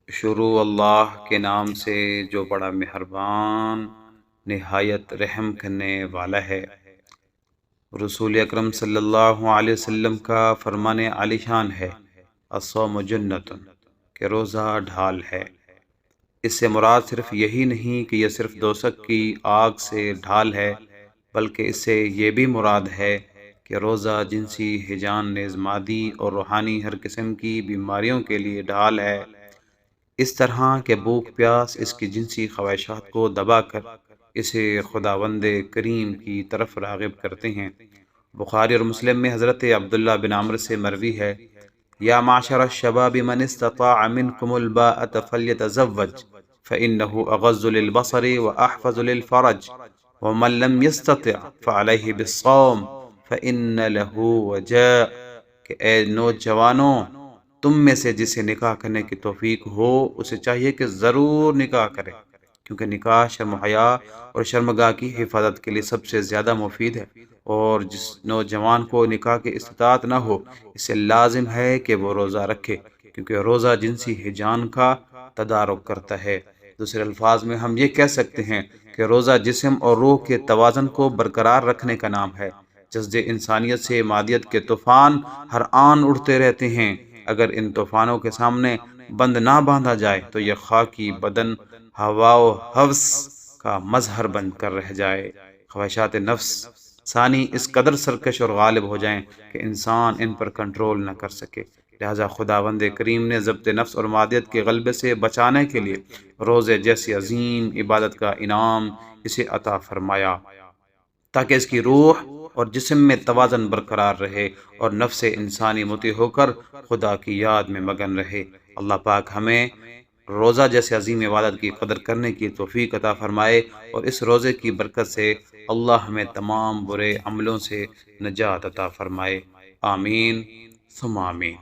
شروع اللہ کے نام سے جو بڑا مہربان نہایت رحم کرنے والا ہے۔ رسول اکرم صلی اللہ علیہ وسلم کا فرمان عالی شان ہے، الصوم جنۃ، کہ روزہ ڈھال ہے۔ اس سے مراد صرف یہی نہیں کہ یہ صرف دوزخ کی آگ سے ڈھال ہے، بلکہ اس سے یہ بھی مراد ہے کہ روزہ جنسی ہیجان نیز مادی اور روحانی ہر قسم کی بیماریوں کے لیے ڈھال ہے، اس طرح کہ بھوک پیاس اس کی جنسی خواہشات کو دبا کر اسے خداوند کریم کی طرف راغب کرتے ہیں۔ بخاری اور مسلم میں حضرت عبداللہ بن عمرو سے مروی ہے، یا معشر الشباب من استطاع منکم الباءۃ فلیتزوج فإنه اغض للبصر واحفظ للفرج ومن لم يستطع فعليه بالصوم فإن له وجاء، کہ اے نوجوانوں، تم میں سے جسے نکاح کرنے کی توفیق ہو اسے چاہیے کہ ضرور نکاح کرے، کیونکہ نکاح شرم و حیا اور شرمگاہ کی حفاظت کے لیے سب سے زیادہ مفید ہے، اور جس نوجوان کو نکاح کی استطاعت نہ ہو اسے لازم ہے کہ وہ روزہ رکھے، کیونکہ روزہ جنسی ہیجان کا تدارک کرتا ہے۔ دوسرے الفاظ میں ہم یہ کہہ سکتے ہیں کہ روزہ جسم اور روح کے توازن کو برقرار رکھنے کا نام ہے۔ جسد انسانیت سے مادیت کے طوفان ہر آن اٹھتے رہتے ہیں، اگر ان طوفانوں کے سامنے بند نہ باندھا جائے تو یہ خاکی بدن ہوا و حوث کا مظہر بن کر رہ جائے۔ خواہشات نفس ثانی اس قدر سرکش اور غالب ہو جائیں کہ انسان ان پر کنٹرول نہ کر سکے، لہذا خداوند کریم نے ضبط نفس اور مادیت کے غلبے سے بچانے کے لیے روزے جیسی عظیم عبادت کا انعام اسے عطا فرمایا، تاکہ اس کی روح اور جسم میں توازن برقرار رہے اور نفس انسانی مطیع ہو کر خدا کی یاد میں مگن رہے۔ اللہ پاک ہمیں روزہ جیسے عظیم عبادت کی قدر کرنے کی توفیق عطا فرمائے، اور اس روزے کی برکت سے اللہ ہمیں تمام برے عملوں سے نجات عطا فرمائے۔ آمین ثم آمین۔